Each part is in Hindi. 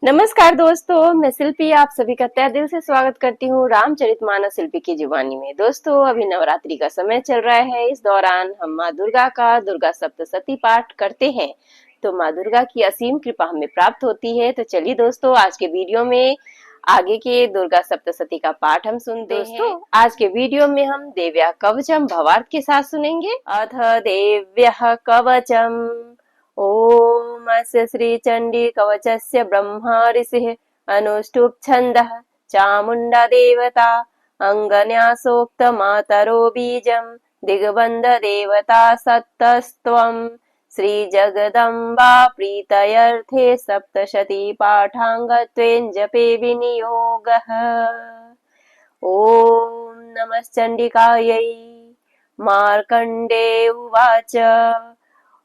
नमस्कार दोस्तों, मैं शिल्पी आप सभी का तहे दिल से स्वागत करती हूँ रामचरितमानस शिल्पी की जुबानी में। दोस्तों, अभी नवरात्रि का समय चल रहा है। इस दौरान हम माँ दुर्गा का दुर्गा सप्तशती पाठ करते हैं, तो माँ दुर्गा की असीम कृपा हमें प्राप्त होती है। तो चलिए दोस्तों, आज के वीडियो में आगे के दुर्गा सप्तशती का पाठ हम सुनते हैं। दोस्तों, आज के वीडियो में हम देव्या कवचम भवार्थ के साथ सुनेंगे। अथ देव्यः कवचम। ओम अस्य श्री चंडी कवचस्य ब्रह्मा ऋषिः अनुष्टुप् छन्दः चामुण्डा देवता अंगन्यासोक्त मातरो बीजं दिग्बन्ध देवता सत्तस्त्वं श्री जगदम्बा प्रीतयर्थे सप्तशती पाठाङ्गत्वेन जपे विनियोगः। ओम नमश्चण्डिकायै। मार्कण्डे उवाच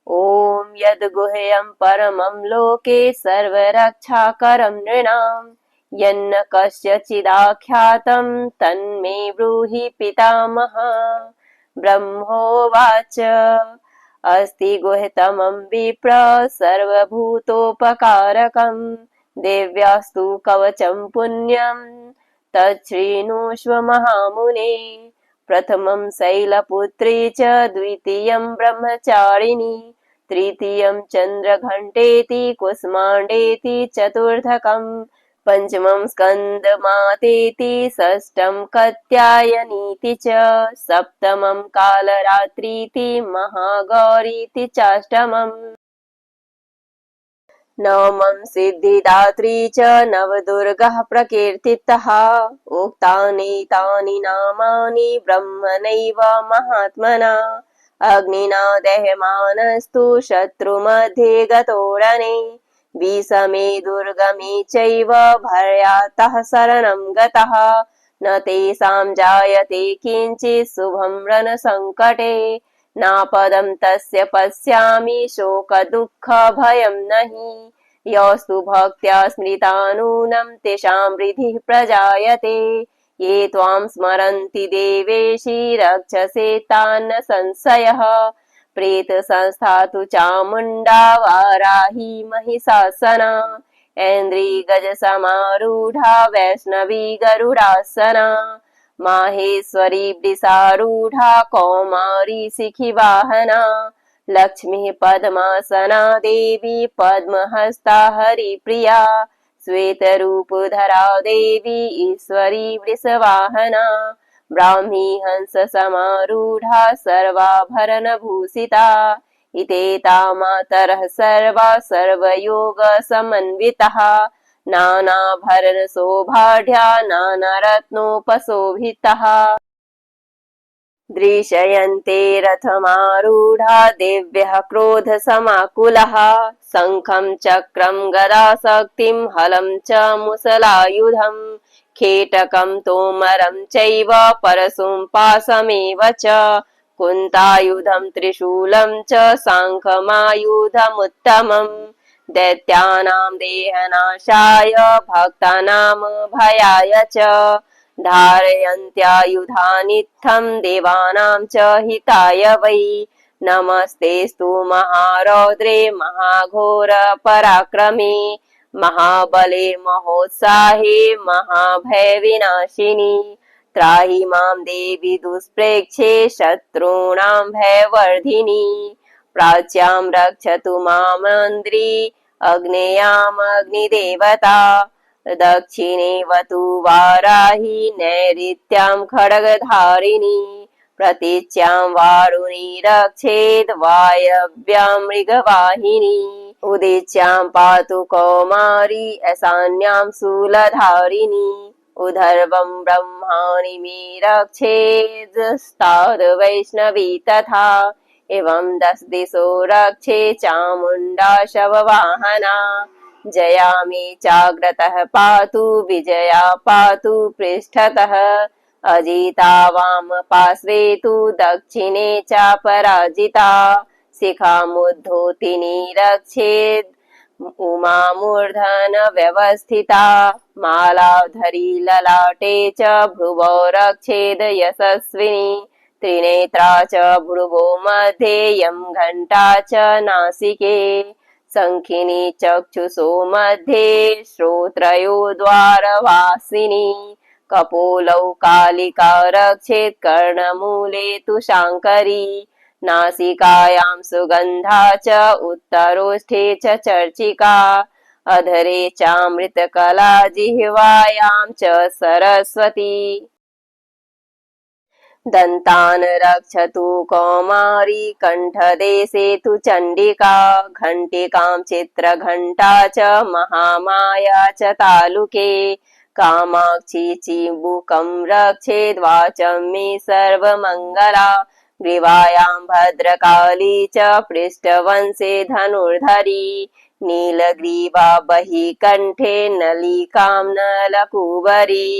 ओम यद्गुह्यं परमं लोके सर्वरक्षाकरं नृणां यन्न कस्यचिदाख्यातं तन्मे ब्रूहि पितामह। ब्रह्मोवाच अस्ति गुह्यतमं विप्र सर्वभूतोपकारकं देव्यास्तु कवचं पुण्यं तच्छृणुष्व महामुने। प्रथमं शैलपुत्री च द्वितीयं ब्रह्मचारिणी तृतीयं चन्द्रघण्टेति कुष्माण्डेति चतुर्थकं पंचमं स्कन्दमातेति षष्ठं कात्यायनीति च सप्तमं कालरात्रीति महागौरीति चाष्टमम् नवमं सिद्धिदात्री च नवदुर्गः प्रकीर्तितः। उक्तानि नामानि ब्रह्मणैव महात्मना अग्निना दह्यमानस्तु शत्रुमध्ये गतोरणे विषमे दुर्गमे चैव भर्यातः शरणं गतः न तेषां जायते किञ्चित् शुभं रणसङ्कटे नापदं तस्य पश्यामि शोकदुःख भयं नहि यस्तु भक्त्या स्मृता नूनं तेषां वृद्धिः प्रजायते ये त्वां स्मरन्ति देवेशि रक्षसे तान्न संशयः प्रेत संस्था तु चामुण्डा वाराही महिषासना ऐन्द्री गज समारूढ़ा वैष्णवी गरुडासना माहेश्वरी वृषारूढ़ा कौमारी शिखिवाहना लक्ष्मी पद्मासना देवी पद्महस्ता हरिप्रिया श्वेतरूपधरा देवी ईश्वरी वृषवाहना ब्राह्मी हंस समारूढ़ा सर्वाभरण भूषिता इतेता मातरः सर्वा सर्वयोग समन्वितः नानाभरण शोभाढ्या नानारत्नोपशोभितः दृश्यन्ते रथमारूढ़ा देव्यः क्रोधसमाकुलः शङ्खं चक्रं गदा शक्तिं हलं च मुसलायुधं खेटकं तोमरं चैव परशुं पाशमेव च कुन्तायुधं त्रिशूलं च साङ्खमायुधमुत्तमम् दैत्यानां देहनाशाय भक्तानां भयाय च धारयन्त्यायुधानित्थं देवानां च हिताय वै नमस्तेस्तु महारौद्रे महाघोर पराक्रमे महाबले महोत्साहे महाभयविनाशिनी त्राहि मां देवी दुष्प्रेक्षे शत्रूणां भयवर्धिनी प्राच्यां रक्षतु मामन्द्री अग्नेयामग्निदेवता दक्षिणे वतु वाराही नैऋत्यां खड्गधारिणी प्रतीच्यां वारुणी रक्षेद् वायव्यां मृगवाहिनी उदीच्यां पातु कौमारी ईशान्यां शूलधारिणी उधर्वं ब्रह्माणि मे रक्षेद् वैष्णवी तथा एवं 10 दिशो रक्षे चामुण्डा शववाहना जया मे चाग्रतः पातु विजया पातु पृष्ठतः अजिता वाम पार्श्वे तु दक्षिणे चापराजिता शिखामुद्धोतिनी रक्षेद् उमामूर्धन व्यवस्थिता मालाधरी ललाटे च भ्रुवो रक्षेद् यशस्विनी त्रिनेत्रा च भ्रुवो मध्ये यं घण्टा च नासिके शङ्खिनी चक्षुषो मध्ये श्रोत्रयोर्द्वारवासिनी कपोलौ कालिका रक्षेत् कर्णमूले तु शाङ्करी नासिकायां सुगन्धा च उत्तरोष्ठे च चर्चिका अधरे चामृतकला जिह्वायां च सरस्वती दन्तान् रक्षतु कौमारी कण्ठदेशे तु चण्डिका घण्टिकां चित्रघण्टा च महामाया च तालुके कामाक्षी चिबुकं रक्षेद्वाचं मे सर्वमङ्गला ग्रीवायां भद्रकाली च पृष्ठवंशे धनुर्धरी नीलग्रीवा बहिः कण्ठे नलिकां नलकूबरी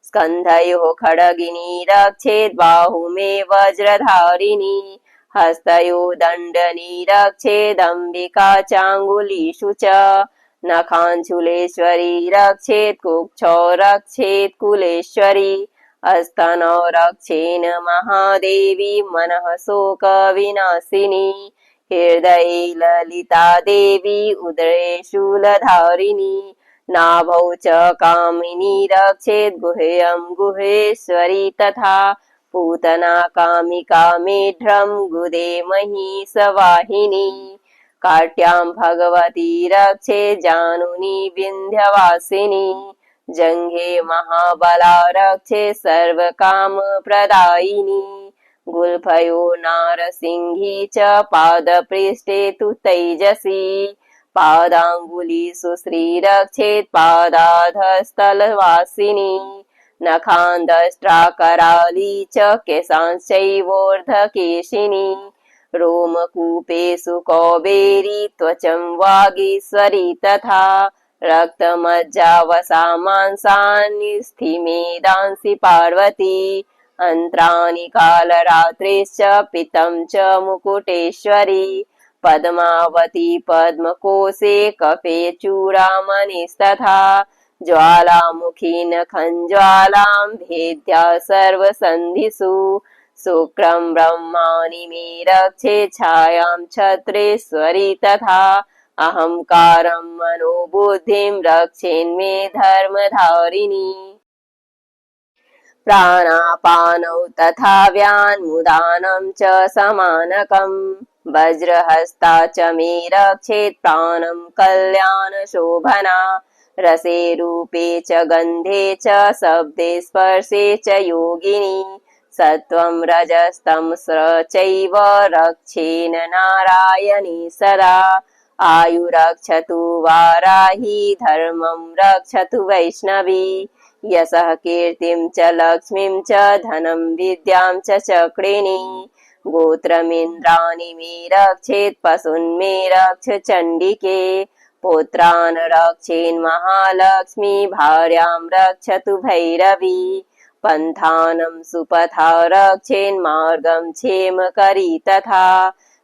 स्कन्धयोः खड्गिनी रक्षेत् बाहुमे वज्रधारिणी हस्तयोः दण्डनी रक्षेदम्बिका चाङ्गुलीषु च नखाञ्चुलेश्वरी रक्षेत् कुक्षौ रक्षेत् कुलेश्वरी अस्तनौ रक्षेन् महादेवी मनः शोकविनाशिनी हृदये ललिता देवी उदरे शूलधारिणी नाभौ च कामिनी रक्षेत् गुह्यं गुहेश्वरी तथा पूतना कामिका मेढ्रं गुदे महिषवाहिनी काट्यां भगवती रक्षेत् जानुनी विन्ध्यवासिनी जङ्घे महाबला रक्षेत् सर्वकामप्रदायिनी गुल्फयो नारसिंही च पादपृष्ठे तु तैजसी पादाङ्गुलीषु श्रीरक्षेत् पादाधस्थलवासिनी नखान्दष्ट्राकराली च केशांश्चैवोर्ध्वकेशिनी रोमकूपेषु कौबेरी त्वचं वागीश्वरी तथा रक्तमज्जावसा मांसानि स्थिमेदांसि पार्वती अन्त्राणि कालरात्रिश्च पितं च मुकुटेश्वरी पद्मावती पद्मकोशे कफे चूडामणिस्तथा ज्वालामुखी नखञ्ज्वालां भेद्या सर्वसन्धिषु शुक्रं ब्रह्माणि मे रक्षेत् छायां छत्रेश्वरी तथा अहङ्कारं मनोबुद्धिं रक्षेन्मे धर्मधारिणी प्राणापानौ तथा व्यान्मुदानं च समानकम् वज्रहस्ता च मे रक्षेत् प्राणं कल्याणशोभना रसे रूपे च गन्धे च शब्दे स्पर्शे च योगिनी सत्वं रजस्तमः चैव रक्षेन् नारायणी सदा आयुरक्षतु वाराही धर्मं रक्षतु वैष्णवी यशः कीर्तिं च लक्ष्मीं च धनं विद्यां च चक्रिणी गोत्रमिन्द्राणि मे रक्षेत् पशून्मे रक्ष चण्डिके पुत्रान् रक्षेन्महालक्ष्मी भार्यां रक्षतु भैरवी पन्थानं सुपथा रक्षेन्मार्गं क्षेमकरी तथा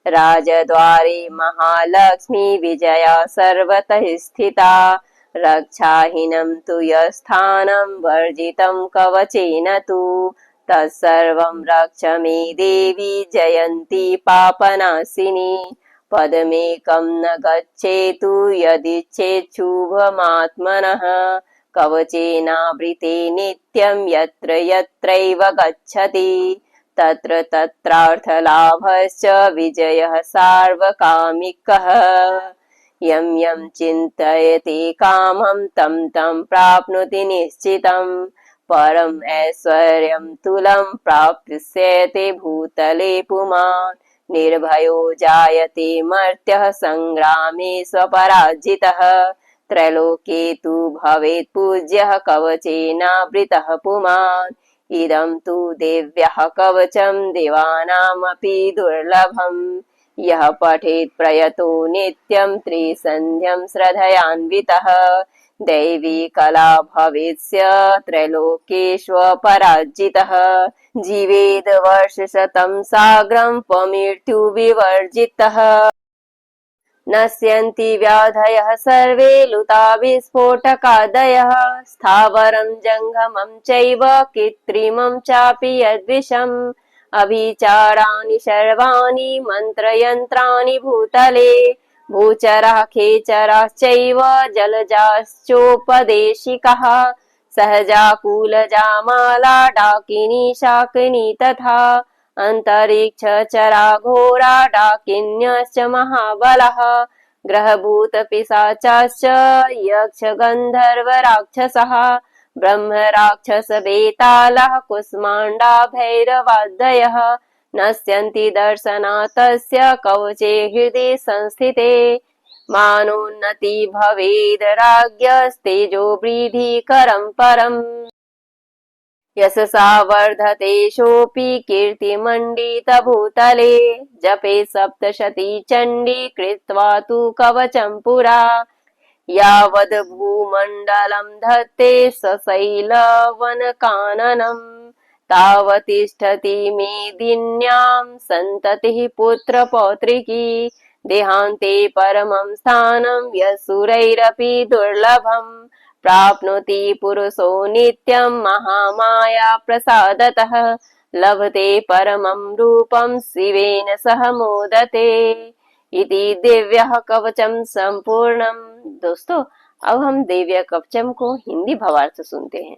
राजद्वारे महालक्ष्मी विजया सर्वतः स्थिता रक्षाहीनं तु यस्थानं वर्जितं कवचेन तु तत्सर्वं रक्ष मे देवी जयन्ती पापनाशिनी पदमेकं न गच्छेतु यदिच्छेत् शुभमात्मनः कवचेनावृते नित्यं यत्र यत्रैव गच्छति तत्र तत्रार्थलाभश्च विजयः सार्वकामिकः यं यं चिन्तयते कामं तं तं प्राप्नोति निश्चितम् परम् ऐश्वर्यं तुलं प्राप्स्यते भूतले पुमान् निर्भयो जायते मर्त्यः संग्रामे स्वपराजितः त्रैलोक्ये तु भवेत् पूज्यः कवचेनावृतः पुमान् इदं तु देव्यः कवचं देवानामपि दुर्लभम् यः पठेत् प्रयतो नित्यं त्रिसन्ध्यं श्रद्धयान्वितः दैवी कला भवेत्स्य त्रैलोक्येष्वपराजितः जीवेद वर्षशतं साग्रं पमृत्युविवर्जितः नश्यन्ति व्याधयः सर्वे लुता विस्फोटकादयः स्थावरं जङ्गमं चैव कृत्रिमं चापि यद्विषम् अभिचाराणि सर्वाणि मन्त्रयन्त्राणि भूतले भूचरः खेचरश्चैव जलजाश्चोपदेशिकः सहजाकुलजामाला डाकिनी शाकिनी तथा अन्तरिक्षचरा घोरा डाकिन्यश्च महाबलः ग्रहभूतपिशाचाश्च यक्षगन्धर्वराक्षसः ब्रह्मराक्षसवेतालः कुष्माण्डा भैरवादयः नश्यन्ति दर्शनात् तस्य कवचे हृदि संस्थिते मानोन्नति भवेद् राज्ञस्तेजो वृद्धिकरं परम् यशसा वर्धते सोऽपि कीर्तिमण्डितभूतले जपे सप्तशती चण्डी कृत्वा तु कवचं पुरा यावद् भूमण्डलं धत्ते सशैलवनकाननम् तावतिष्ठति मेदिन्यां सन्ततिः पुत्रपौत्रिकी देहान्ते परमं स्थानं यस्सुरैरपि दुर्लभम् प्राप्नोति पुरुषो नित्यं महामाया प्रसादतः लभते परमं रूपं शिवेन सह मोदते इति दिव्यः कवचम संपूर्णम। दोस्तों, अब हम दिव्य कवचम को हिंदी भावार्थ सुनते हैं।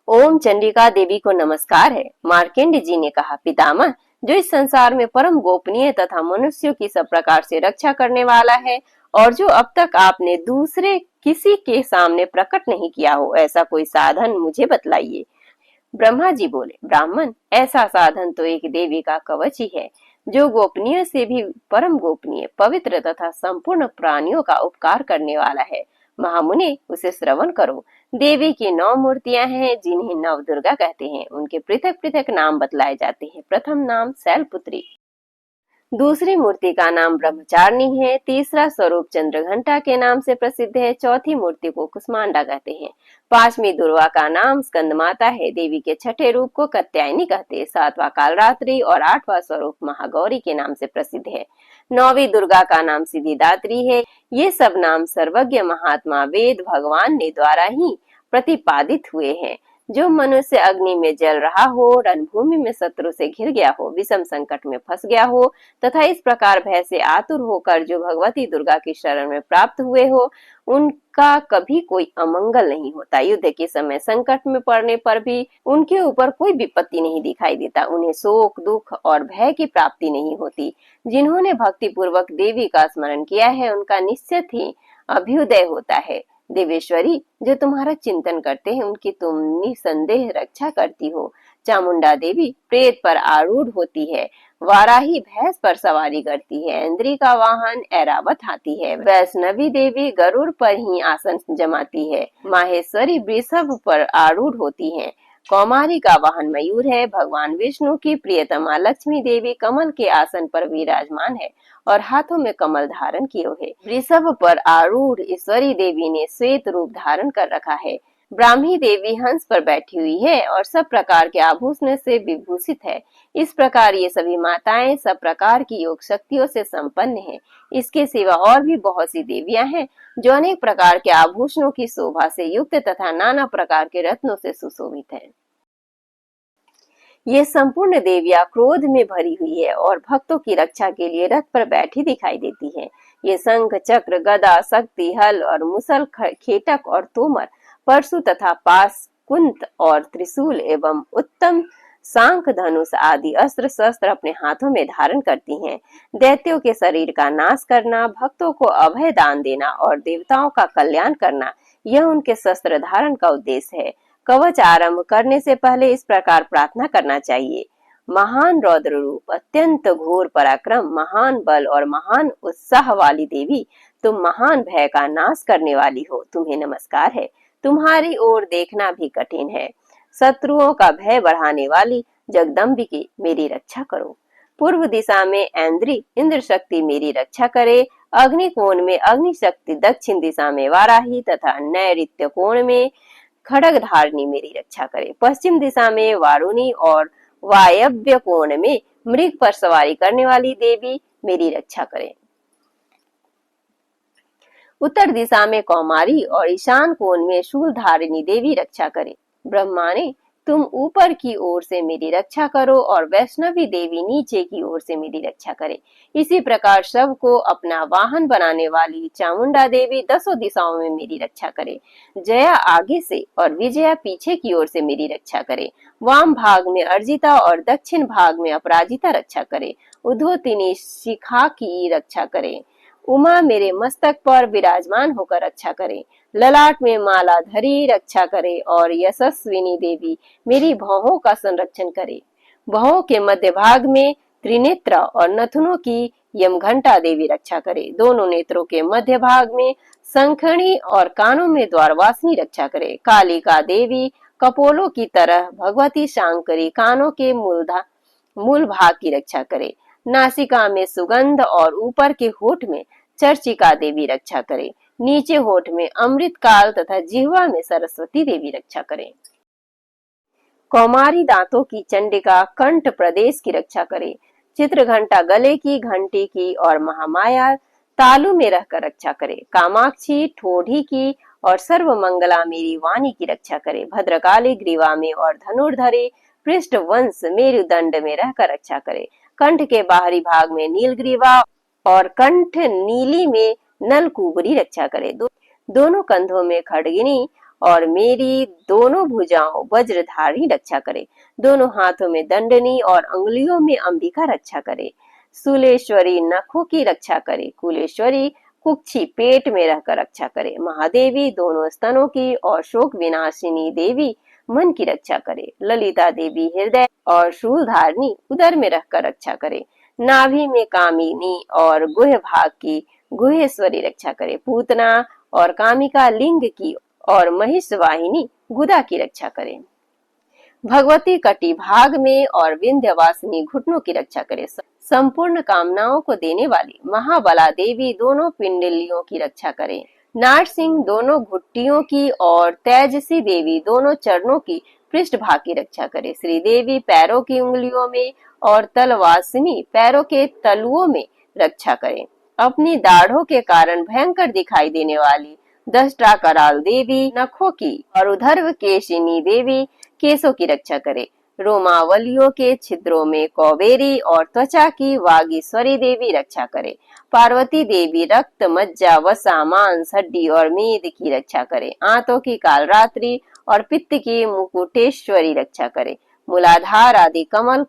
ओम चंडिका देवी को नमस्कार है। मार्केंड जी ने कहा, पितामह, जो इस संसार में परम गोपनीय तथा मनुष्यों की सब प्रकार से रक्षा करने वाला है और जो अब तक आपने दूसरे किसी के सामने प्रकट नहीं किया हो, ऐसा कोई साधन मुझे बतलाइए। ब्रह्मा जी बोले, ब्राह्मण, ऐसा साधन तो एक देवी का कवच ही है, जो गोपनीय से भी परम गोपनीय, पवित्र तथा संपूर्ण प्राणियों का उपकार करने वाला है। महामुनि, उसे श्रवण करो। देवी की 9 मूर्तियां हैं, जिन्हें नव दुर्गा कहते हैं। उनके पृथक पृथक नाम बतलाए जाते हैं। प्रथम नाम शैलपुत्री, दूसरी मूर्ति का नाम ब्रह्मचारिणी है, तीसरा स्वरूप चंद्रघंटा के नाम से प्रसिद्ध है, चौथी मूर्ति को कुष्मांडा कहते हैं, पांचवी दुर्वा का नाम स्कंदमाता है, देवी के छठे रूप को कात्यायनी कहते हैं, सातवां कालरात्रि और आठवां स्वरूप महागौरी के नाम से प्रसिद्ध है, नौवीं दुर्गा का नाम सिद्धिदात्री है। ये सब नाम सर्वज्ञ महात्मा वेद भगवान ने द्वारा ही प्रतिपादित हुए हैं। जो मनुष्य अग्नि में जल रहा हो, रणभूमि में शत्रु से घिर गया हो, विषम संकट में फंस गया हो तथा इस प्रकार भय से आतुर होकर जो भगवती दुर्गा की शरण में प्राप्त हुए हो, उनका कभी कोई अमंगल नहीं होता। युद्ध के समय संकट में पड़ने पर भी उनके ऊपर कोई विपत्ति नहीं दिखाई देता। उन्हें शोक, दुख और भय की प्राप्ति नहीं होती। जिन्होंने भक्ति पूर्वक देवी का स्मरण किया है, उनका निश्चित ही अभ्युदय होता है। देवेश्वरी, जो तुम्हारा चिंतन करते हैं, उनकी तुम निसंदेह रक्षा करती हो। चामुंडा देवी प्रेत पर आरूढ़ होती है, वाराही भैंस पर सवारी करती है, इंद्री का वाहन ऐरावत हाथी है, वैष्णवी देवी गरुड़ पर ही आसन जमाती है, माहेश्वरी वृषभ पर आरूढ़ होती है, कौमारी का वाहन मयूर है, भगवान विष्णु की प्रियतमा लक्ष्मी देवी कमल के आसन पर विराजमान है और हाथों में कमल धारण किए है। वृषभ पर आरूढ़ ईश्वरी देवी ने श्वेत रूप धारण कर रखा है। ब्राह्मी देवी हंस पर बैठी हुई है और सब प्रकार के आभूषण से विभूषित है। इस प्रकार ये सभी माताएं सब प्रकार की योग शक्तियों से संपन्न हैं। इसके सिवा और भी बहुत सी देवियां हैं, जो अनेक प्रकार के आभूषणों की शोभा से युक्त तथा नाना प्रकार के रत्नों से सुशोभित है। ये संपूर्ण देवियां क्रोध में भरी हुई है और भक्तों की रक्षा के लिए रथ पर बैठी दिखाई देती हैं। ये शंख, चक्र, गदा, शक्ति, हल और मुसल, खेटक और तोमर, परशु तथा पास, कुंत और त्रिशूल एवं उत्तम सांख, धनुष आदि अस्त्र शस्त्र अपने हाथों में धारण करती हैं। दैत्यों के शरीर का नाश करना, भक्तों को अभय दान देना और देवताओं का कल्याण करना, यह उनके शस्त्र धारण का उद्देश्य है। कवच आरंभ करने से पहले इस प्रकार प्रार्थना करना चाहिए। महान रौद्र रूप, अत्यंत घोर पराक्रम, महान बल और महान उत्साह वाली देवी, तुम महान भय का नाश करने वाली हो। तुम्हें नमस्कार है। तुम्हारी ओर देखना भी कठिन है। शत्रुओं का भय बढ़ाने वाली जगदम्बिके, मेरी रक्षा करो। पूर्व दिशा में ऐन्द्री, इंद्र शक्ति, मेरी रक्षा करे। अग्नि कोण में अग्नि शक्ति, दक्षिण दिशा में वाराही तथा नैऋत्य कोण में खड़ग धारणी, मेरी रक्षा करे। पश्चिम दिशा में वारुणी और वायव्य कोण में मृग पर सवारी करने वाली देवी, मेरी रक्षा करें। उत्तर दिशा में कौमारी और ईशान कोण में शूल धारिणी देवी रक्षा करे। ब्रह्मा ने तुम ऊपर की ओर से मेरी रक्षा करो और वैष्णवी देवी नीचे की ओर से मेरी रक्षा करे। इसी प्रकार शव को अपना वाहन बनाने वाली चामुंडा देवी दसों दिशाओं में मेरी रक्षा करे। जया आगे से और विजया पीछे की ओर से मेरी रक्षा करे। वाम भाग में अर्जिता और दक्षिण भाग में अपराजिता रक्षा करे। उद्धोतिनी शिखा की रक्षा करे। उमा मेरे मस्तक पर विराजमान होकर रक्षा करे। ललाट में माला धरी रक्षा करे और यशस्विनी देवी मेरी भौहों का संरक्षण करे। भौहों के मध्य भाग में त्रिनेत्र और नथुनों की यमघंटा देवी रक्षा करे। दोनों नेत्रों के मध्य भाग में संखणी और कानों में द्वारवासिनी रक्षा करे। कालिका देवी कपोलों की तरह भगवती शांकरी कानों के मूल भाग की रक्षा करे। नासिका में सुगंध और ऊपर के होठ में चर्चिका देवी रक्षा करे। नीचे होठ में अमृत काल तथा जिह्वा में सरस्वती देवी रक्षा करे। कौमारी दांतों की चंडिका कंठ प्रदेश की रक्षा करे। चित्र घंटा गले की घंटी की और महामाया तालु में रहकर रक्षा करे। कामाक्षी ठोड़ी की और सर्व मंगला मेरी वाणी की रक्षा करे। भद्रकाली ग्रीवा में और धनुर्धरे पृष्ठ वंश मेरुदंड में रहकर रक्षा करे। कंठ के बाहरी भाग में नीलग्रीवा और कंठ नीली में नलकुबरी रक्षा करे। दोनों कंधों में खड्गिनी और मेरी दोनों भुजाओं वज्रधारी रक्षा करे। दोनों हाथों में दंडनी और अंगुलियों में अंबिका रक्षा करे। सुलेश्वरी नखों की रक्षा करे। कुलेश्वरी कुक्षी पेट में रहकर रक्षा करे। महादेवी दोनों स्तनों की और शोक विनाशिनी देवी मन की रक्षा करे। ललिता देवी हृदय और शूलधारिणी उदर में रहकर रक्षा करे। नाभि में कामिनी और गुह भाग की गुहेश्वरी रक्षा करे। पूतना और कामिका लिंग की और महिषवाहिनी गुदा की रक्षा करे। भगवती कटी भाग में और विंध्यवासिनी घुटनों की रक्षा करे। संपूर्ण कामनाओं को देने वाली महाबला देवी दोनों पिंडलियों की रक्षा करे। नारसिंह दोनों घुट्टियों की और तेजसी देवी दोनों चरणों की पृष्ठ भाग की रक्षा करे। श्री देवी पैरों की उंगलियों में और तलवासिनी पैरों के तलुओं में रक्षा करे। अपनी दाढ़ों के कारण भयंकर दिखाई देने वाली दष्टा कराल देवी नखों की और उधर्व केशिनी देवी केसों की रक्षा करे। रोमावलियों के छिद्रों में कौबेरी और त्वचा की वागीश्वरी देवी रक्षा करे। पार्वती देवी रक्त मज्जा वसा मांस हड्डी और मेद की रक्षा करे। आंतों की कालरात्रि और पित्त की मुकुटेश्वरी रक्षा करे। मूलाधार आदि कमल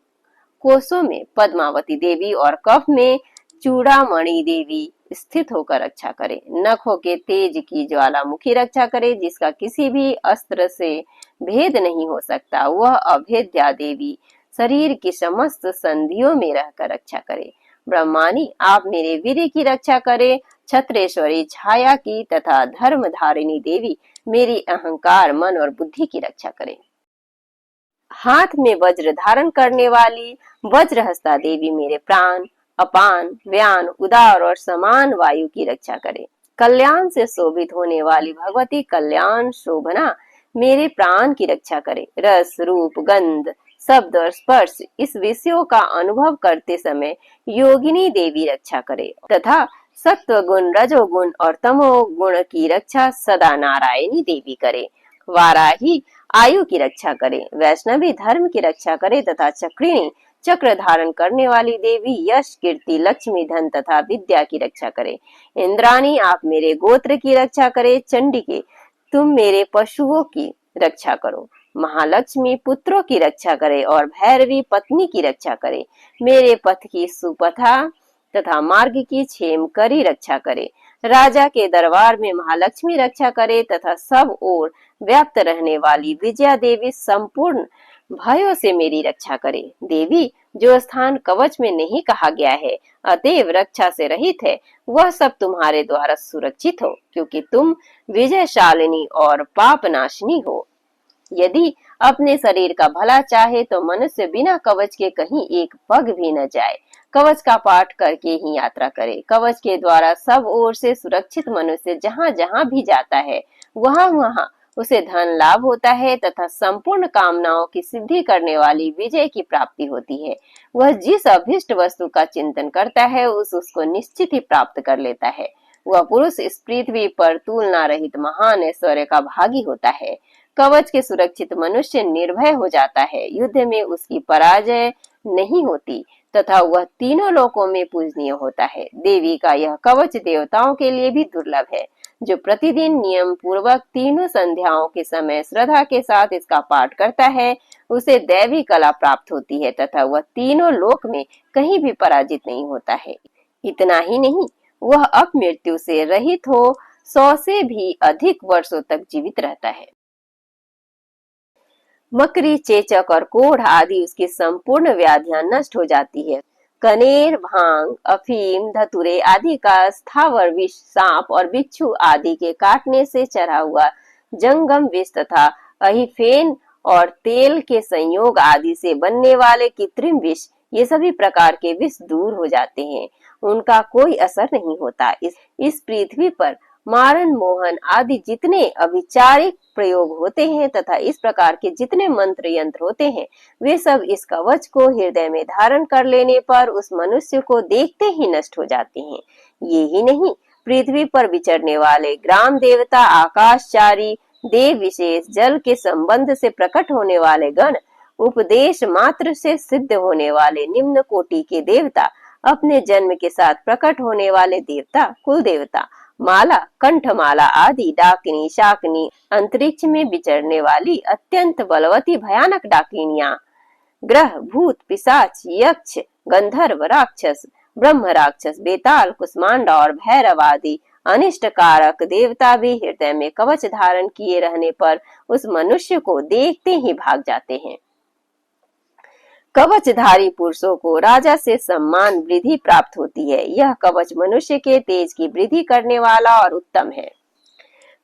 कोषों में पद्मावती देवी और कफ में चूड़ामणि देवी स्थित होकर रक्षा करे। नखों के तेज की ज्वालामुखी रक्षा करे, जिसका किसी भी अस्त्र से भेद नहीं हो सकता। वह अभेद्या देवी शरीर की समस्त संधियों में रहकर रक्षा करे। ब्रह्मानी आप मेरे वीर्य की रक्षा करे। छत्रेश्वरी छाया की तथा धर्मधारिणी देवी मेरी अहंकार मन और बुद्धि की रक्षा करे। हाथ में वज्र धारण करने वाली वज्रहस्ता देवी मेरे प्राण अपान व्यान उदार और समान वायु की रक्षा करे। कल्याण से शोभित होने वाली भगवती कल्याण शोभना मेरे प्राण की रक्षा करे। रस रूप गंध शब्द और स्पर्श इस विषयों का अनुभव करते समय योगिनी देवी रक्षा करे तथा सत्व गुण रजोगुण और तमो गुण की रक्षा सदा नारायणी देवी करे। वाराही आयु की रक्षा करे। वैष्णवी धर्म की रक्षा करे तथा चक्रिणी चक्र धारण करने वाली देवी यश कीर्ति लक्ष्मी धन तथा विद्या की रक्षा करे। इंद्राणी आप मेरे गोत्र की रक्षा करे। चंडिके तुम मेरे पशुओं की रक्षा करो। महालक्ष्मी पुत्रों की रक्षा करे और भैरवी पत्नी की रक्षा करे। मेरे पथ की सुपथा तथा मार्ग की क्षेम करी रक्षा करे। राजा के दरबार में महालक्ष्मी रक्षा करे तथा सब ओर व्याप्त रहने वाली विजया देवी संपूर्ण भयों से मेरी रक्षा करे। देवी जो स्थान कवच में नहीं कहा गया है अतएव रक्षा से रहित है, वह सब तुम्हारे द्वारा सुरक्षित हो, क्योंकि तुम विजयशालिनी और पापनाशिनी हो। यदि अपने शरीर का भला चाहे तो मनुष्य बिना कवच के कहीं एक पग भी न जाए। कवच का पाठ करके ही यात्रा करे। कवच के द्वारा सब ओर से सुरक्षित मनुष्य जहाँ जहाँ भी जाता है वहाँ वहाँ उसे धन लाभ होता है तथा संपूर्ण कामनाओं की सिद्धि करने वाली विजय की प्राप्ति होती है। वह जिस अभिष्ट वस्तु का चिंतन करता है उसको निश्चित ही प्राप्त कर लेता है। वह पुरुष इस पृथ्वी पर तुलना रहित महान ऐश्वर्य का भागी होता है। कवच के सुरक्षित मनुष्य निर्भय हो जाता है, युद्ध में उसकी पराजय नहीं होती तथा वह तीनों लोकों में पूजनीय होता है। देवी का यह कवच देवताओं के लिए भी दुर्लभ है। जो प्रतिदिन नियम पूर्वक तीनों संध्याओं के समय श्रद्धा के साथ इसका पाठ करता है, उसे दैवी कला प्राप्त होती है तथा वह तीनों लोक में कहीं भी पराजित नहीं होता है। इतना ही नहीं, वह अपमृत्यु से रहित हो 100 से भी अधिक वर्षों तक जीवित रहता है। मकरी, चेचक और कोढ़ आदि उसकी संपूर्ण व्याधियां नष्ट हो जाती है। कनेर, भांग, अफीम, धतूरे आदि का स्थावर विष, सांप और बिच्छू आदि के काटने से चढ़ा हुआ जंगम विष तथा अहिफेन और तेल के संयोग आदि से बनने वाले कृत्रिम विष, ये सभी प्रकार के विष दूर हो जाते हैं, उनका कोई असर नहीं होता। इस पृथ्वी पर मारन, मोहन आदि जितने अभिचारिक प्रयोग होते हैं तथा इस प्रकार के जितने मंत्र यंत्र होते हैं, वे सब इस कवच को हृदय में धारण कर लेने पर उस मनुष्य को देखते ही नष्ट हो जाते हैं। ये ही नहीं, पृथ्वी पर विचरने वाले ग्राम देवता, आकाशचारी देव विशेष, जल के संबंध से प्रकट होने वाले गण, उपदेश मात्र से सिद्ध होने वाले निम्न कोटि के देवता, अपने जन्म के साथ प्रकट होने वाले देवता, कुल देवता, माला, कंठमाला आदि, डाकिनी, शाकिनी, अंतरिक्ष में विचरने वाली अत्यंत बलवती भयानक डाकिनियां, ग्रह, भूत, पिशाच, यक्ष, गंधर्व, राक्षस, ब्रह्म राक्षस, बेताल, कुष्मांडा और भैरव आदि अनिष्ट कारक देवता भी हृदय में कवच धारण किए रहने पर उस मनुष्य को देखते ही भाग जाते हैं। कवचधारी पुरुषों को राजा से सम्मान वृद्धि प्राप्त होती है। यह कवच मनुष्य के तेज की वृद्धि करने वाला और उत्तम है।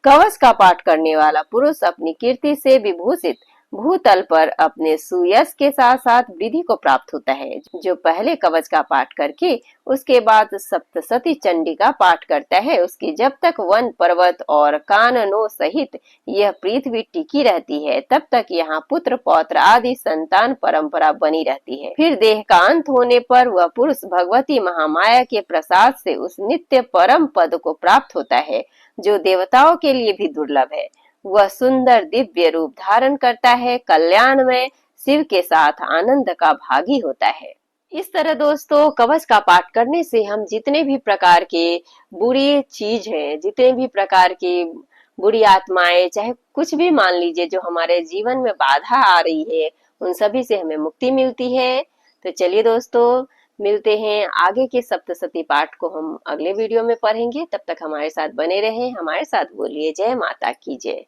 कवच का पाठ करने वाला पुरुष अपनी कीर्ति से विभूषित भूतल पर अपने सुयश के साथ साथ वृद्धि को प्राप्त होता है। जो पहले कवच का पाठ करके उसके बाद सप्तशती चंडी का पाठ करता है, उसकी जब तक वन, पर्वत और काननों सहित यह पृथ्वी टिकी रहती है, तब तक यहाँ पुत्र, पौत्र आदि संतान परंपरा बनी रहती है। फिर देह का अंत होने पर वह पुरुष भगवती महामाया के प्रसाद से उस नित्य परम पद को प्राप्त होता है, जो देवताओं के लिए भी दुर्लभ है। वह सुंदर दिव्य रूप धारण करता है, कल्याण में शिव के साथ आनंद का भागी होता है। इस तरह दोस्तों, कवच का पाठ करने से हम जितने भी प्रकार के बुरी चीज हैं, जितने भी प्रकार की बुरी आत्माएं, चाहे कुछ भी मान लीजिए जो हमारे जीवन में बाधा आ रही है, उन सभी से हमें मुक्ति मिलती है। तो चलिए दोस्तों, मिलते हैं आगे के सप्तशती पाठ को हम अगले वीडियो में पढ़ेंगे। तब तक हमारे साथ बने रहें, हमारे साथ बोलिए जय माता की जय।